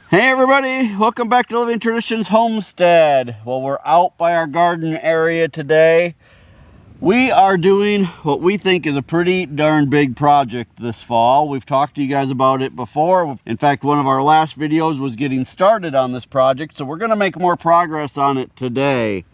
Hey everybody, welcome back to Living Traditions Homestead. Well, we're out by our garden area today. We are doing what we think is a pretty darn big project this fall. We've talked to you guys about it before. In fact, one of our last videos was getting started on this project, so we're going to make more progress on it today.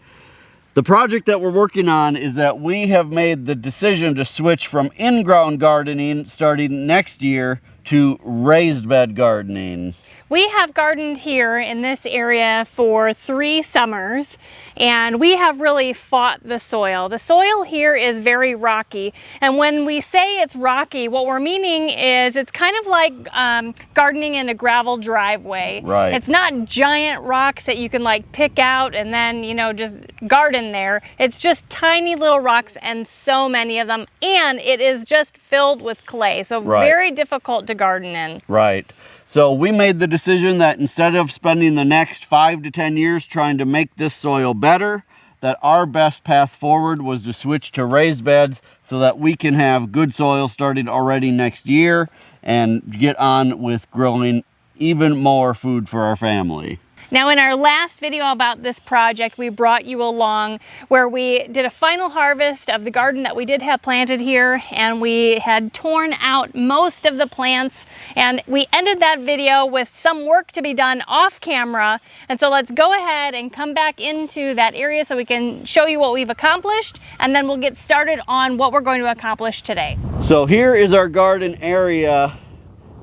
The project that we're working on is that we have made the decision to switch from in-ground gardening starting next year to raised bed gardening. We have gardened here in this area for 3 summers, and we have really fought the soil. The soil here is very rocky, and when we say it's rocky, what we're meaning is it's kind of like gardening in a gravel driveway. Right. It's not giant rocks that you can like pick out and then, you know, just garden there. It's just tiny little rocks, and so many of them, and it is just filled with clay, so very difficult to garden in. Right. So we made the decision that instead of spending the next 5 to 10 years trying to make this soil better, that our best path forward was to switch to raised beds so that we can have good soil starting already next year and get on with growing even more food for our family. Now, in our last video about this project, we brought you along where we did a final harvest of the garden that we did have planted here, and we had torn out most of the plants, and we ended that video with some work to be done off camera. And so let's go ahead and come back into that area so we can show you what we've accomplished, and then we'll get started on what we're going to accomplish today. So here is our garden area.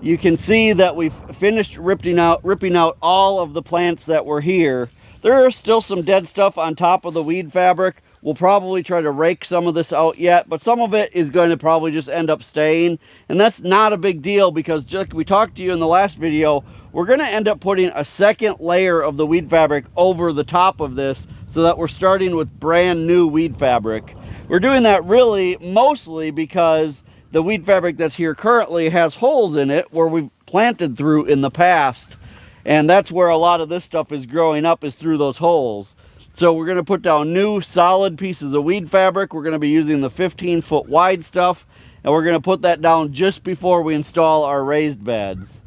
You can see that we've finished ripping out all of the plants that were here. There is still some dead stuff on top of the weed fabric. We'll probably try to rake some of this out yet, but some of it is going to probably just end up staying. And that's not a big deal because just like we talked to you in the last video, we're going to end up putting a second layer of the weed fabric over the top of this so that we're starting with brand new weed fabric. We're doing that really mostly because the weed fabric that's here currently has holes in it where we've planted through in the past. And that's where a lot of this stuff is growing up, is through those holes. So we're gonna put down new solid pieces of weed fabric. We're gonna be using the 15-foot wide stuff, and we're gonna put that down just before we install our raised beds.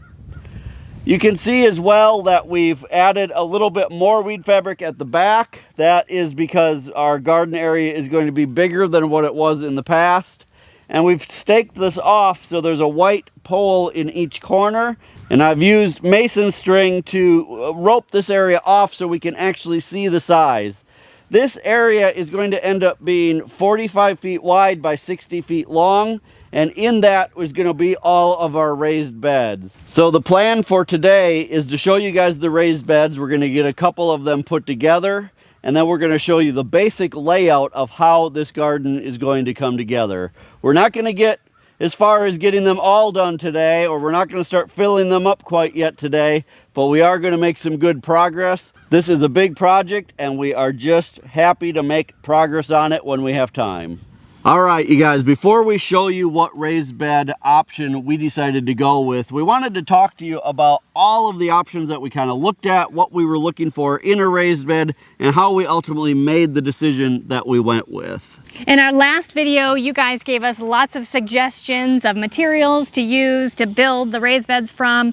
You can see as well that we've added a little bit more weed fabric at the back. That is because our garden area is going to be bigger than what it was in the past. And we've staked this off so there's a white pole in each corner, and I've used mason string to rope this area off so we can actually see the size. This area is going to end up being 45 feet wide by 60 feet long, and in that is going to be all of our raised beds. So the plan for today is to show you guys the raised beds. We're going to get a couple of them put together, and then we're going to show you the basic layout of how this garden is going to come together. We're not going to get as far as getting them all done today, or we're not going to start filling them up quite yet today, but we are going to make some good progress. This is a big project, and we are just happy to make progress on it when we have time. All right, you guys, before we show you what raised bed option we decided to go with, we wanted to talk to you about all of the options that we kind of looked at, what we were looking for in a raised bed, and how we ultimately made the decision that we went with. In our last video, you guys gave us lots of suggestions of materials to use to build the raised beds from.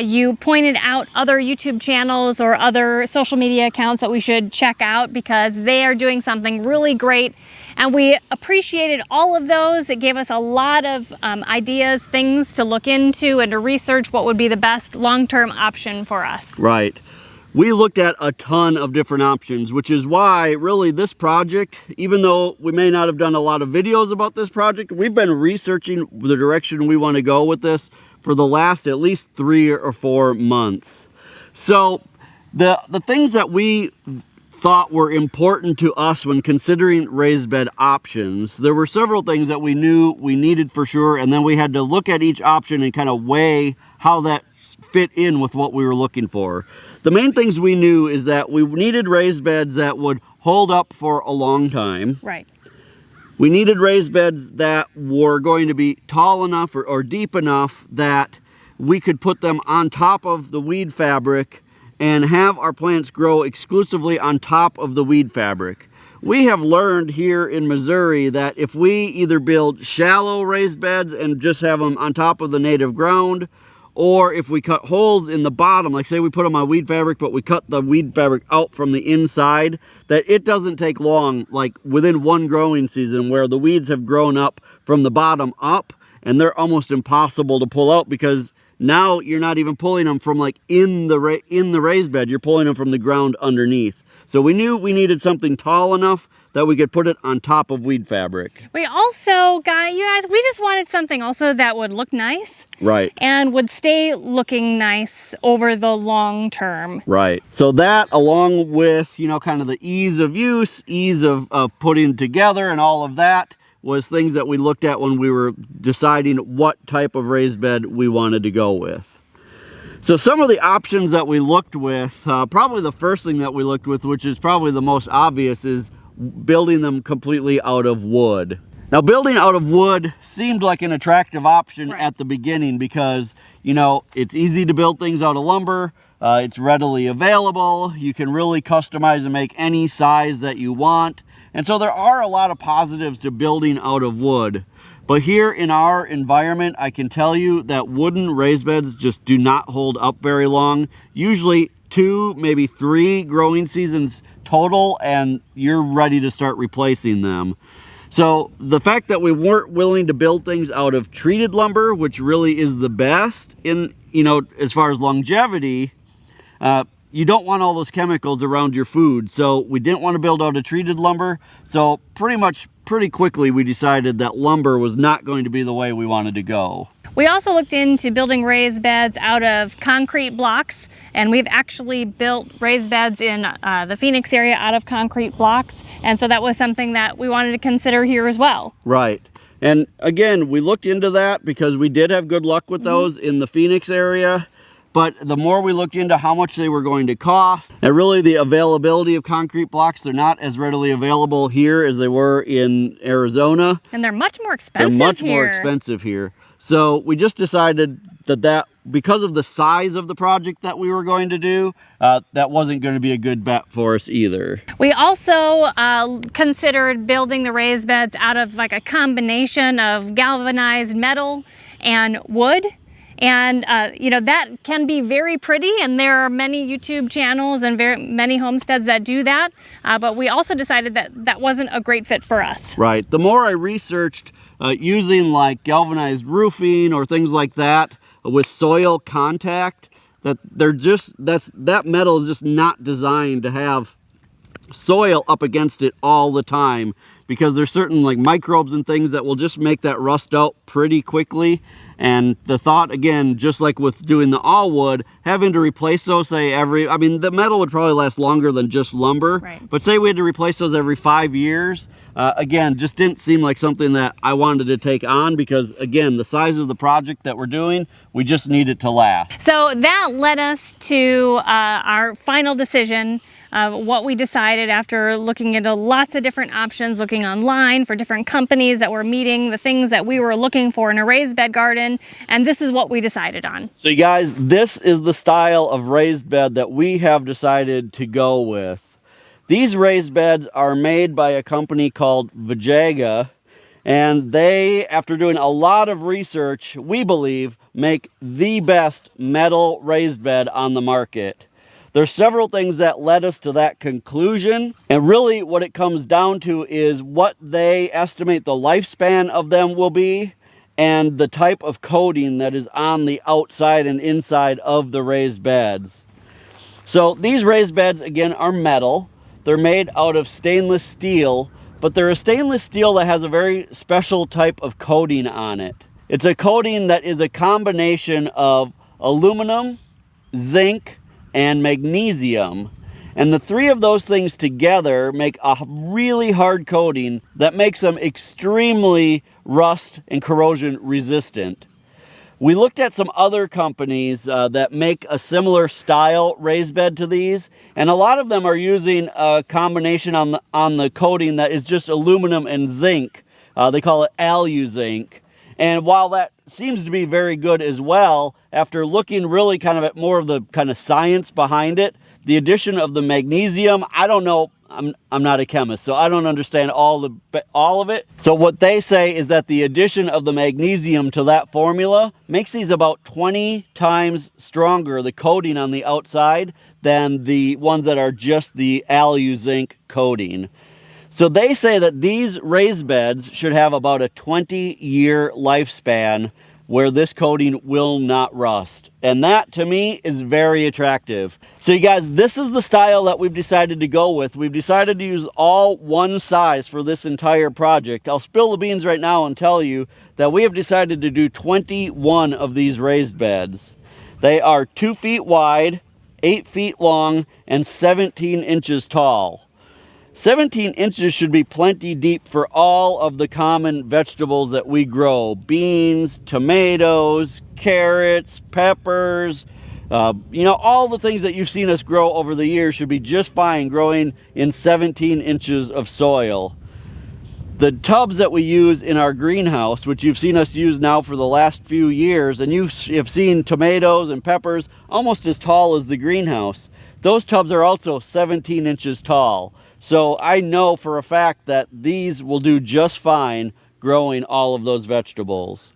You pointed out other YouTube channels or other social media accounts that we should check out because they are doing something really great. And we appreciated all of those. It gave us a lot of ideas, things to look into and to research what would be the best long-term option for us. Right. We looked at a ton of different options, which is why really this project, even though we may not have done a lot of videos about this project, we've been researching the direction we want to go with this for the last at least 3 or 4 months. So the things that we thought were important to us when considering raised bed options, there were several things that we knew we needed for sure, and then we had to look at each option and kind of weigh how that fit in with what we were looking for. The main things we knew is that we needed raised beds that would hold up for a long time. Right. We needed raised beds that were going to be tall enough or deep enough that we could put them on top of the weed fabric and have our plants grow exclusively on top of the weed fabric. We have learned here in Missouri that if we either build shallow raised beds and just have them on top of the native ground, or if we cut holes in the bottom, like say we put them on weed fabric, but we cut the weed fabric out from the inside, that it doesn't take long, like within one growing season, where the weeds have grown up from the bottom up, and they're almost impossible to pull out, because now you're not even pulling them from like in the raised bed, you're pulling them from the ground underneath. So we knew we needed something tall enough that we could put it on top of weed fabric. We also got, you guys, we just wanted something also that would look nice. Right. And would stay looking nice over the long term. Right. So that, along with, you know, kind of the ease of use, ease of putting together and all of that, was things that we looked at when we were deciding what type of raised bed we wanted to go with. So some of the options that we looked with, probably the first thing that we looked with, which is probably the most obvious, is building them completely out of wood. Now, building out of wood seemed like an attractive option at the beginning because, you know, it's easy to build things out of lumber. It's readily available. You can really customize and make any size that you want. And so there are a lot of positives to building out of wood. But here in our environment, I can tell you that wooden raised beds just do not hold up very long. Usually 2, maybe 3 growing seasons total, and you're ready to start replacing them. So the fact that we weren't willing to build things out of treated lumber, which really is the best in, you know, as far as longevity, you don't want all those chemicals around your food. So we didn't want to build out of treated lumber. So pretty quickly we decided that lumber was not going to be the way we wanted to go. We also looked into building raised beds out of concrete blocks, and we've actually built raised beds in the Phoenix area out of concrete blocks, and so that was something that we wanted to consider here as well. Right. And again, we looked into that because we did have good luck with those in the Phoenix area. But the more we looked into how much they were going to cost, and really the availability of concrete blocks, they're not as readily available here as they were in Arizona. And they're much more expensive more expensive here. So we just decided that because of the size of the project that we were going to do, that wasn't going to be a good bet for us either. We also considered building the raised beds out of like a combination of galvanized metal and wood. And, you know, that can be very pretty, and there are many YouTube channels and many homesteads that do that. But we also decided that that wasn't a great fit for us. Right. The more I researched using like galvanized roofing or things like that with soil contact, that that metal is just not designed to have soil up against it all the time, because there's certain like microbes and things that will just make that rust out pretty quickly. And the thought, again, just like with doing the all wood, having to replace those, say I mean, the metal would probably last longer than just lumber, but say we had to replace those every 5 years, again, just didn't seem like something that I wanted to take on, because again, the size of the project that we're doing, we just need it to last. So that led us to our final decision. What we decided after looking into lots of different options, looking online for different companies that were meeting the things that we were looking for in a raised bed garden, and this is what we decided on. So you guys, this is the style of raised bed that we have decided to go with. These raised beds are made by a company called Vajaga, and they, after doing a lot of research, we believe, make the best metal raised bed on the market. There's several things that led us to that conclusion, and really what it comes down to is what they estimate the lifespan of them will be, and the type of coating that is on the outside and inside of the raised beds. So these raised beds, again, are metal. They're made out of stainless steel, but they're a stainless steel that has a very special type of coating on it. It's a coating that is a combination of aluminum, zinc, and magnesium, and the 3 of those things together make a really hard coating that makes them extremely rust and corrosion resistant. We looked at some other companies that make a similar style raised bed to these, and a lot of them are using a combination on the coating that is just aluminum and zinc. They call it alu zinc. And while that seems to be very good as well, after looking really kind of at more of the kind of science behind it, the addition of the magnesium, I don't know, I'm not a chemist, so I don't understand all of it. So what they say is that the addition of the magnesium to that formula makes these about 20 times stronger, the coating on the outside, than the ones that are just the alu-zinc coating. So they say that these raised beds should have about a 20-year lifespan where this coating will not rust. And that, to me, is very attractive. So you guys, this is the style that we've decided to go with. We've decided to use all one size for this entire project. I'll spill the beans right now and tell you that we have decided to do 21 of these raised beds. They are 2 feet wide, 8 feet long, and 17 inches tall. 17 inches should be plenty deep for all of the common vegetables that we grow. Beans, tomatoes, carrots, peppers, you know, all the things that you've seen us grow over the years should be just fine growing in 17 inches of soil. The tubs that we use in our greenhouse, which you've seen us use now for the last few years, and you have seen tomatoes and peppers almost as tall as the greenhouse, those tubs are also 17 inches tall. So I know for a fact that these will do just fine growing all of those vegetables.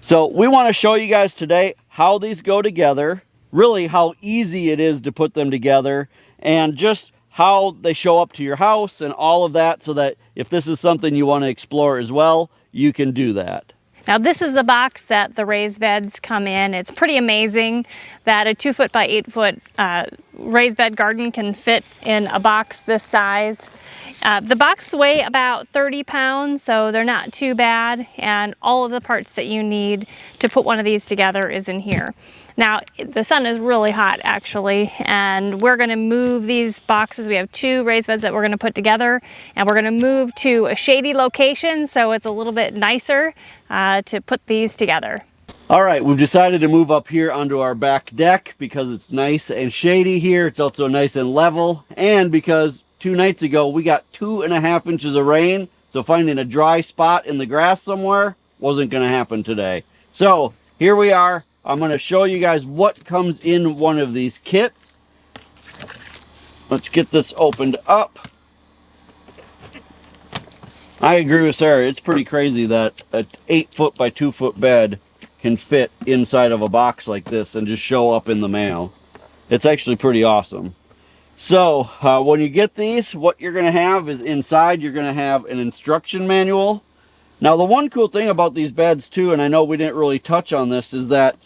So we want to show you guys today how these go together, really how easy it is to put them together, and just how they show up to your house and all of that, so that if this is something you want to explore as well, you can do that. Now this is the box that the raised beds come in. It's pretty amazing that a 2 foot by 8 foot raised bed garden can fit in a box this size. The boxes weigh about 30 pounds, so they're not too bad, and all of the parts that you need to put one of these together is in here. Now, the sun is really hot actually, and we're gonna move these boxes. We have 2 raised beds that we're gonna put together, and we're gonna move to a shady location so it's a little bit nicer to put these together. All right, we've decided to move up here onto our back deck because it's nice and shady here. It's also nice and level, and because 2 nights ago we got 2.5 inches of rain, so finding a dry spot in the grass somewhere wasn't gonna happen today. So here we are. I'm going to show you guys what comes in one of these kits. Let's get this opened up. I agree with Sarah. It's pretty crazy that an 8 foot by 2 foot bed can fit inside of a box like this and just show up in the mail. It's actually pretty awesome. So when you get these, what you're going to have is inside you're going to have an instruction manual. Now the one cool thing about these beds too, and I know we didn't really touch on this, is that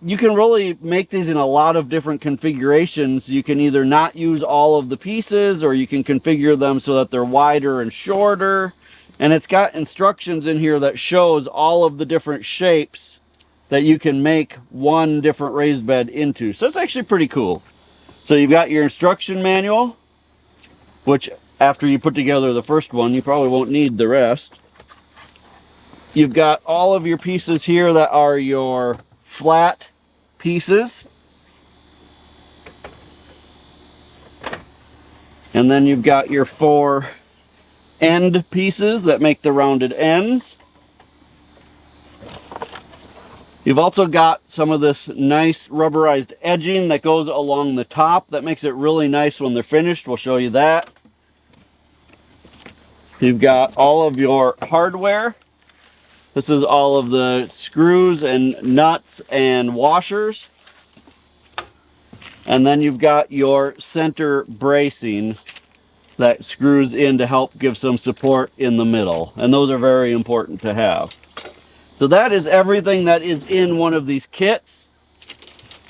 you can really make these in a lot of different configurations. You can either not use all of the pieces, or you can configure them so that they're wider and shorter. And it's got instructions in here that shows all of the different shapes that you can make one different raised bed into. So it's actually pretty cool. So you've got your instruction manual, which after you put together the first one, you probably won't need the rest. You've got all of your pieces here that are your flat pieces. And then you've got your 4 end pieces that make the rounded ends. You've also got some of this nice rubberized edging that goes along the top that makes it really nice when they're finished. We'll show you that. You've got all of your hardware. This is all of the screws and nuts and washers. And then you've got your center bracing that screws in to help give some support in the middle. And those are very important to have. So that is everything that is in one of these kits.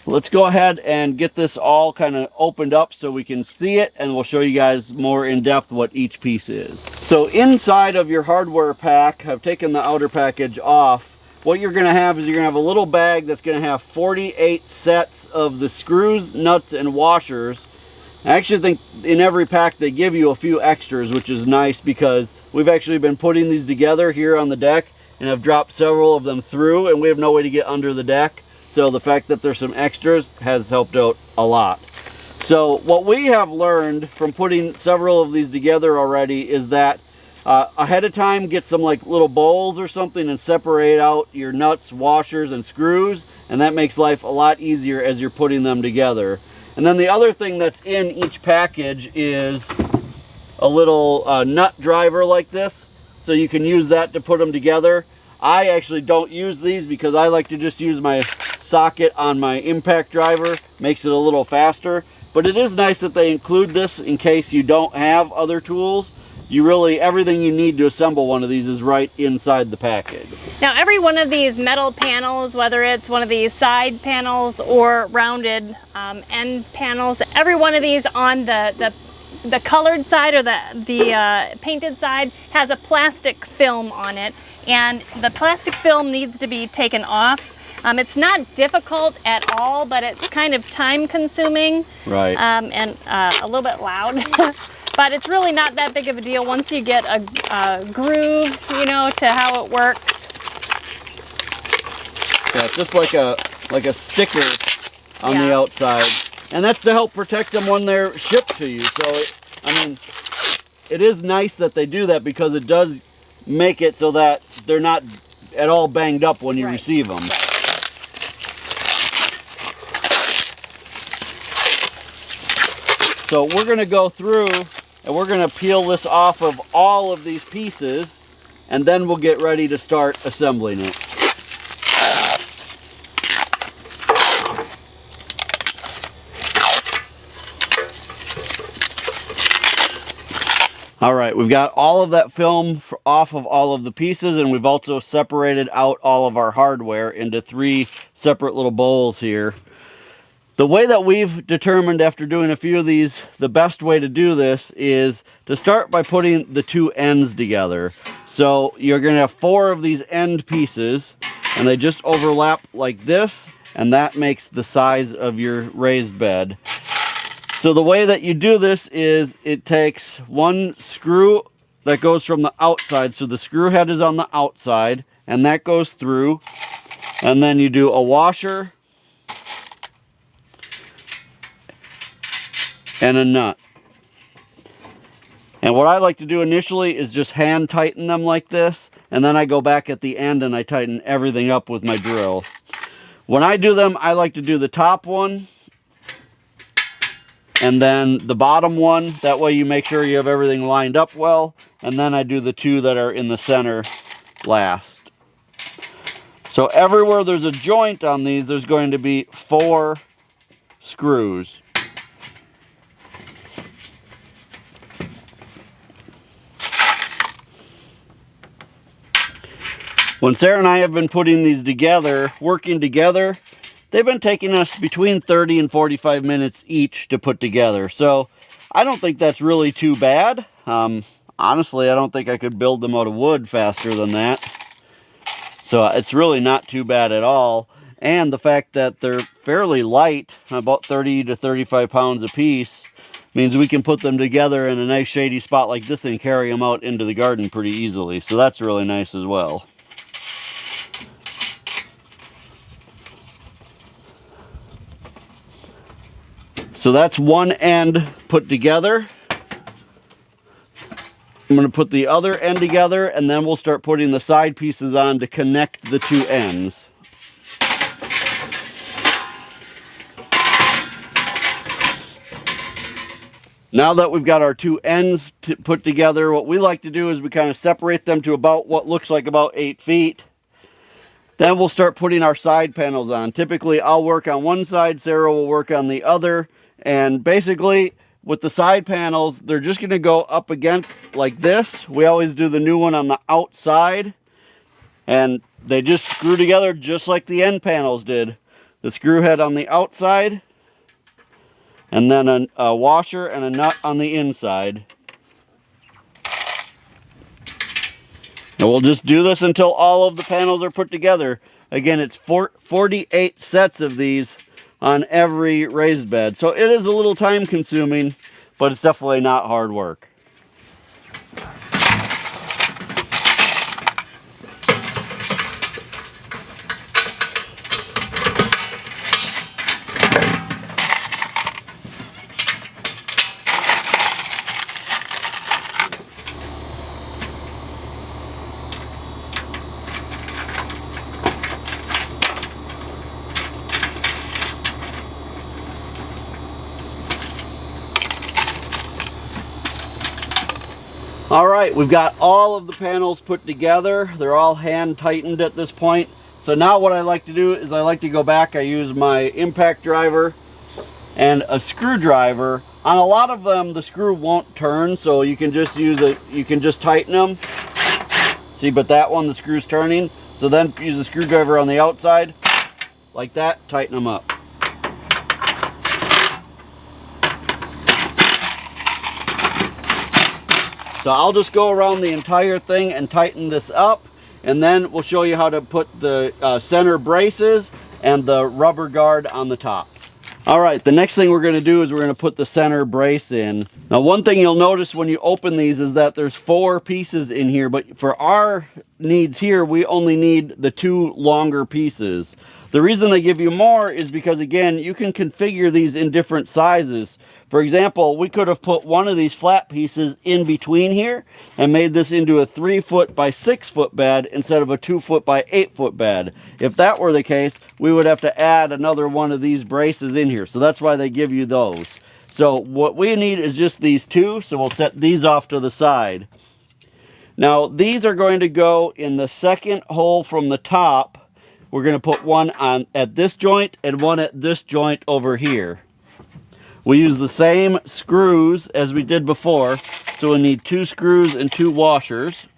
Let's go ahead and get this all kind of opened up so we can see it, and we'll show you guys more in depth what each piece is. So inside of your hardware pack, I've taken the outer package off. What you're going to have is you're going to have a little bag that's going to have 48 sets of the screws, nuts, and washers. I actually think in every pack they give you a few extras, which is nice because we've actually been putting these together here on the deck and have dropped several of them through, and we have no way to get under the deck. So the fact that there's some extras has helped out a lot. So what we have learned from putting several of these together already is that ahead of time, get some like little bowls or something and separate out your nuts, washers, and screws, and that makes life a lot easier as you're putting them together. And then the other thing that's in each package is a little nut driver like this, so you can use that to put them together. I actually don't use these because I like to just use my socket on my impact driver. Makes it a little faster, but it is nice that they include this in case you don't have other tools. You really, everything you need to assemble one of these is right inside the package. Now every one of these metal panels, whether it's one of these side panels or rounded end panels, every one of these on the colored side or the painted side has a plastic film on it, and the plastic film needs to be taken off. It's not difficult at all, but it's kind of time consuming, right? And a little bit loud. But it's really not that big of a deal once you get a groove, you know, to how it works. Yeah, it's just like a sticker on the outside, and that's to help protect them when they're shipped to you. So, I mean, it is nice that they do that because it does make it so that they're not at all banged up when you receive them. Right. So we're going to go through and we're going to peel this off of all of these pieces, and then we'll get ready to start assembling it. All right, we've got all of that film off of all of the pieces, and we've also separated out all of our hardware into 3 separate little bowls here. The way that we've determined after doing a few of these, the best way to do this is to start by putting the 2 ends together. So you're going to have 4 of these end pieces, and they just overlap like this, and that makes the size of your raised bed. So the way that you do this is it takes 1 screw that goes from the outside. So the screw head is on the outside, and that goes through. And then you do a washer and a nut. And what I like to do initially is just hand tighten them like this, and then I go back at the end and I tighten everything up with my drill. When I do them, I like to do the top one and then the bottom one. That way you make sure you have everything lined up well, and then I do the 2 that are in the center last. So everywhere there's a joint on these, there's going to be 4 screws. When Sarah and I have been putting these together, working together, they've been taking us between 30 and 45 minutes each to put together. So I don't think that's really too bad. Honestly, I don't think I could build them out of wood faster than that. So it's really not too bad at all. And the fact that they're fairly light, about 30 to 35 pounds a piece, means we can put them together in a nice shady spot like this and carry them out into the garden pretty easily. So that's really nice as well. So that's one end put together. I'm going to put the other end together, and then we'll start putting the side pieces on to connect the 2 ends. Now that we've got our 2 ends put together, what we like to do is we kind of separate them to about what looks like about 8 feet. Then we'll start putting our side panels on. Typically, I'll work on one side, Sarah will work on the other. And basically, with the side panels, they're just going to go up against like this. We always do the new one on the outside. And they just screw together just like the end panels did. The screw head on the outside, and then a washer and a nut on the inside. And we'll just do this until all of the panels are put together. Again, it's 48 sets of these on every raised bed. So it is a little time consuming, but it's definitely not hard work. All right, we've got all of the panels put together. They're all hand tightened at this point. So now what I like to do is I like to go back. I use my impact driver and a screwdriver. On a lot of them, the screw won't turn, so you can just use it. You can just tighten them. See, but that one, the screw's turning. So then use a screwdriver on the outside, like that, tighten them up. So I'll just go around the entire thing and tighten this up, and then we'll show you how to put the center braces and the rubber guard on the top. All right, the next thing we're going to do is we're going to put the center brace in. Now, one thing you'll notice when you open these is that there's 4 pieces in here, but for our needs here, we only need the 2 longer pieces. The reason they give you more is because, again, you can configure these in different sizes. For example, we could have put one of these flat pieces in between here and made this into a 3-foot by 6-foot bed instead of a 2-foot by 8-foot bed. If that were the case, we would have to add another one of these braces in here. So that's why they give you those. So what we need is just these 2, so we'll set these off to the side. Now, these are going to go in the second hole from the top. We're going to put one on at this joint and one at this joint over here. We use the same screws as we did before, so we need 2 screws and 2 washers.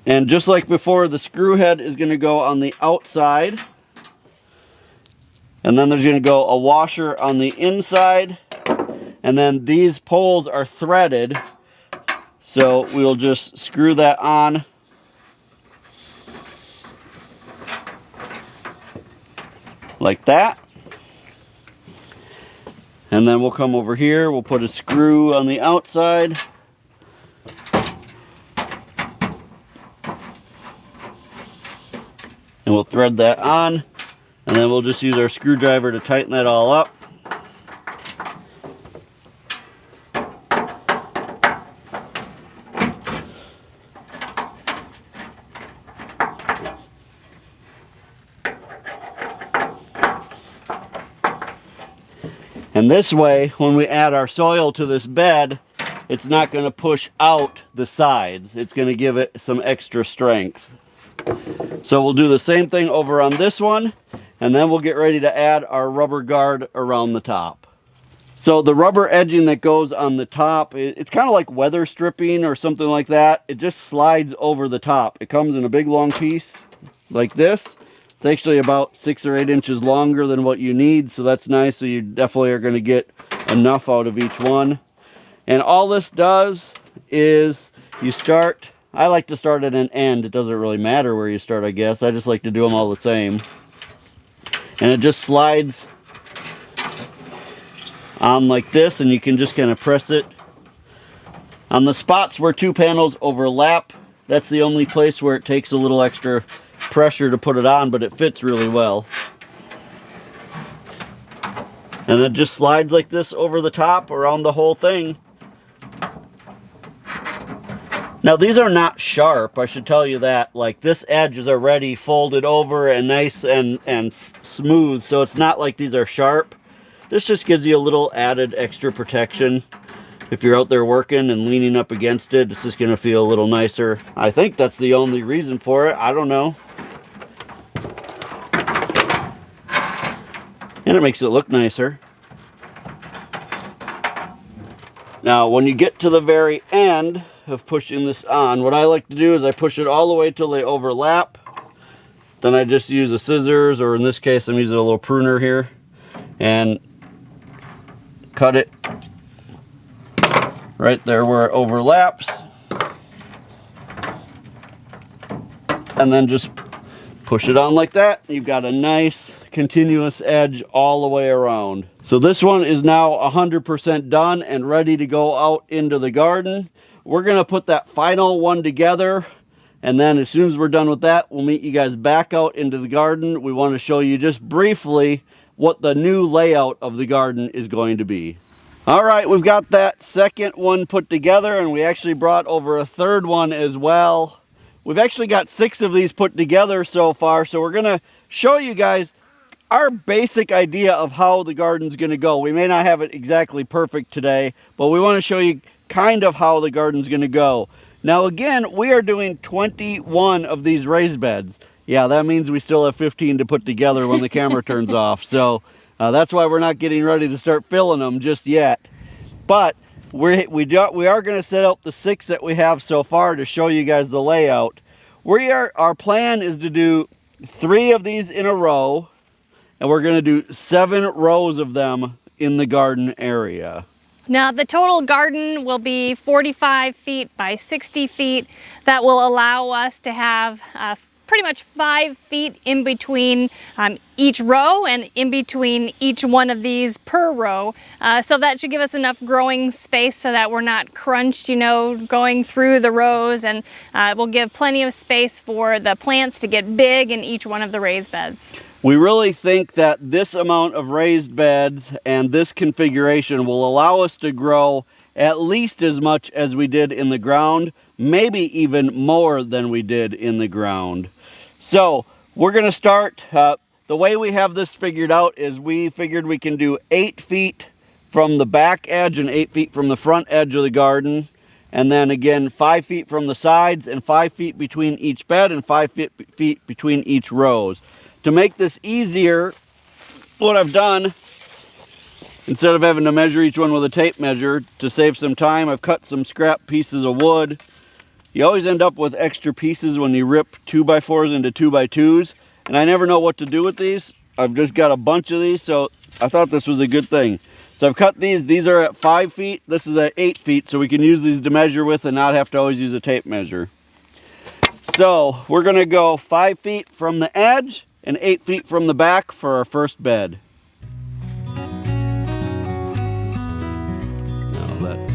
And just like before, the screw head is going to go on the outside. And then there's going to go a washer on the inside. And then these poles are threaded, so we'll just screw that on. Like that. And then we'll come over here, we'll put a screw on the outside. And we'll thread that on. And then we'll just use our screwdriver to tighten that all up. And this way, when we add our soil to this bed, it's not going to push out the sides. It's going to give it some extra strength. So we'll do the same thing over on this one, and then we'll get ready to add our rubber guard around the top. So the rubber edging that goes on the top, it's kind of like weather stripping or something like that. It just slides over the top. It comes in a big long piece like this. It's actually about 6 or 8 inches longer than what you need, so that's nice. So you definitely are going to get enough out of each one. And all this does is you start, I like to start at an end. It doesn't really matter where you start, I guess. I just like to do them all the same. And it just slides on like this, and you can just kind of press it. On the spots where 2 panels overlap, that's the only place where it takes a little extra pressure to put it on, but it fits really well. And it just slides like this over the top around the whole thing. Now these are not sharp, I should tell you that. Like, this edge is already folded over and nice and smooth, so it's not like these are sharp. This just gives you a little added extra protection. If you're out there working and leaning up against it, it's just going to feel a little nicer. I think that's the only reason for it. I don't know. And it makes it look nicer. Now, when you get to the very end of pushing this on, what I like to do is I push it all the way till they overlap. Then I just use a scissors, or in this case I'm using a little pruner here, and cut it right there where it overlaps. And then just push it on like that. You've got a nice continuous edge all the way around. So this one is now 100% done and ready to go out into the garden. We're going to put that final one together, and then as soon as we're done with that, we'll meet you guys back out into the garden. We want to show you just briefly what the new layout of the garden is going to be. All right, we've got that second one put together, and we actually brought over a third one as well. We've actually got 6 of these put together so far, so we're going to show you guys our basic idea of how the garden's going to go. We may not have it exactly perfect today, but we want to show you kind of how the garden's going to go. Now again, we are doing 21 of these raised beds. Yeah, that means we still have 15 to put together when the camera turns off. So that's why we're not getting ready to start filling them just yet. But we are going to set up the 6 that we have so far to show you guys the layout. Our plan is to do 3 of these in a row, and we're going to do 7 rows of them in the garden area. Now the total garden will be 45 feet by 60 feet. That will allow us to have pretty much 5 feet in between each row and in between each one of these per row. So that should give us enough growing space so that we're not crunched, you know, going through the rows, and will give plenty of space for the plants to get big in each one of the raised beds. We really think that this amount of raised beds and this configuration will allow us to grow at least as much as we did in the ground, maybe even more than we did in the ground. So we're going to start, the way we have this figured out is we figured we can do 8 feet from the back edge and 8 feet from the front edge of the garden. And then again, 5 feet from the sides and 5 feet between each bed and 5 feet between each rows. To make this easier, what I've done, instead of having to measure each one with a tape measure, to save some time, I've cut some scrap pieces of wood. You always end up with extra pieces when you rip 2x4s into 2x2s, and I never know what to do with these. I've just got a bunch of these, so I thought this was a good thing. So I've cut these. These are at 5 feet. This is at 8 feet, so we can use these to measure with and not have to always use a tape measure. So we're going to go 5 feet from the edge and 8 feet from the back for our first bed. Now let's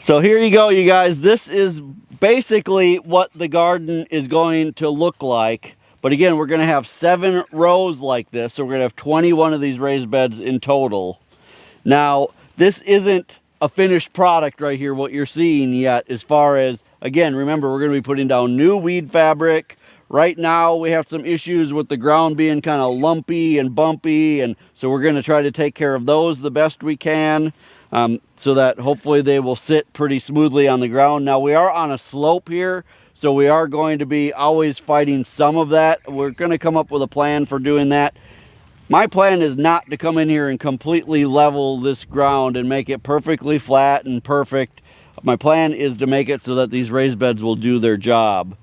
So here you go, you guys. This is basically what the garden is going to look like. But again, we're going to have 7 rows like this. So we're going to have 21 of these raised beds in total. Now, this isn't a finished product right here, what you're seeing yet, as far as, again, remember, we're going to be putting down new weed fabric. Right now, we have some issues with the ground being kind of lumpy and bumpy. And so we're going to try to take care of those the best we can. So that hopefully they will sit pretty smoothly on the ground. Now we are on a slope here, so we are going to be always fighting some of that. We're going to come up with a plan for doing that. My plan is not to come in here and completely level this ground and make it perfectly flat and perfect. My plan is to make it so that these raised beds will do their job.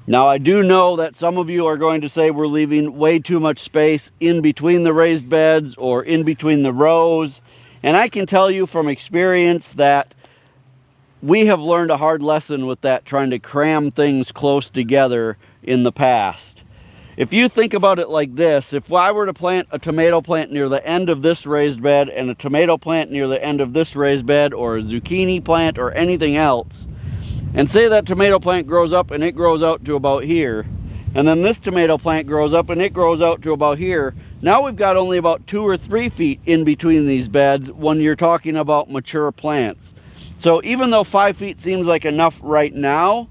Now I do know that some of you are going to say we're leaving way too much space in between the raised beds or in between the rows. And I can tell you from experience that we have learned a hard lesson with that, trying to cram things close together in the past. If you think about it like this, if I were to plant a tomato plant near the end of this raised bed and a tomato plant near the end of this raised bed, or a zucchini plant or anything else, and say that tomato plant grows up and it grows out to about here, and then this tomato plant grows up and it grows out to about here, now we've got only about 2 or 3 feet in between these beds when you're talking about mature plants. So even though 5 feet seems like enough right now,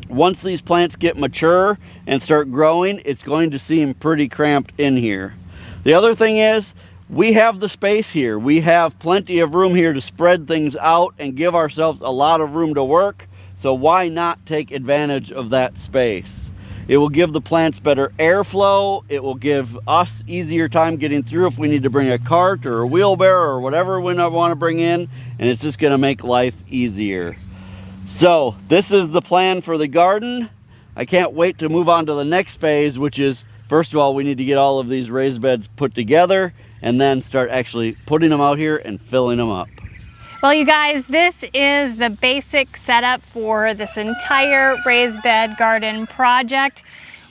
once these plants get mature and start growing, it's going to seem pretty cramped in here. The other thing is, we have the space here. We have plenty of room here to spread things out and give ourselves a lot of room to work. So why not take advantage of that space? It will give the plants better airflow. It will give us easier time getting through if we need to bring a cart or a wheelbarrow or whatever we want to bring in, and it's just going to make life easier. So this is the plan for the garden. I can't wait to move on to the next phase, which is, first of all, we need to get all of these raised beds put together and then start actually putting them out here and filling them up. Well, you guys, this is the basic setup for this entire raised bed garden project.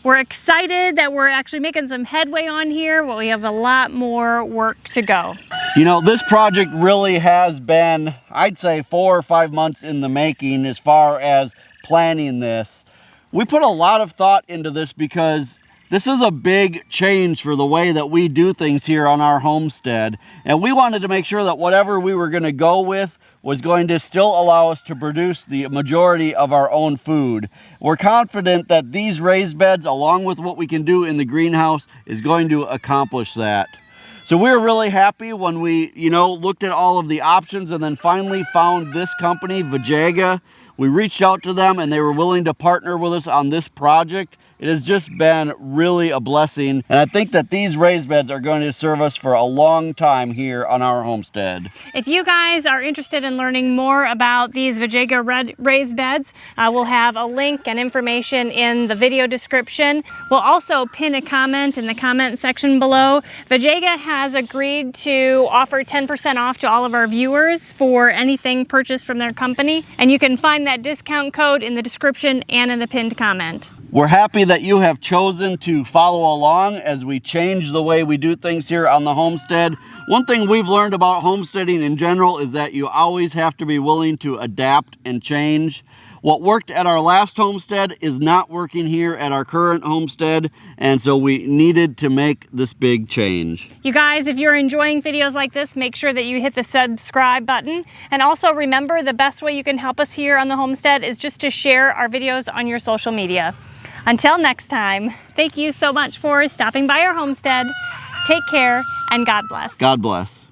We're excited that we're actually making some headway on here, but we have a lot more work to go. You know, this project really has been, I'd say, 4 or 5 months in the making as far as planning this. We put a lot of thought into this because this is a big change for the way that we do things here on our homestead. And we wanted to make sure that whatever we were going to go with was going to still allow us to produce the majority of our own food. We're confident that these raised beds, along with what we can do in the greenhouse, is going to accomplish that. So we were really happy when we, looked at all of the options and then finally found this company, Vajaga. We reached out to them and they were willing to partner with us on this project. It has just been really a blessing, and I think that these raised beds are going to serve us for a long time here on our homestead. If you guys are interested in learning more about these Vajaga raised beds, we'll have a link and information in the video description. We'll also pin a comment in the comment section below. Vajaga has agreed to offer 10% off to all of our viewers for anything purchased from their company, and you can find that discount code in the description and in the pinned comment. We're happy that you have chosen to follow along as we change the way we do things here on the homestead. One thing we've learned about homesteading in general is that you always have to be willing to adapt and change. What worked at our last homestead is not working here at our current homestead, and so we needed to make this big change. You guys, if you're enjoying videos like this, make sure that you hit the subscribe button. And also remember, the best way you can help us here on the homestead is just to share our videos on your social media. Until next time, thank you so much for stopping by our homestead. Take care and God bless. God bless.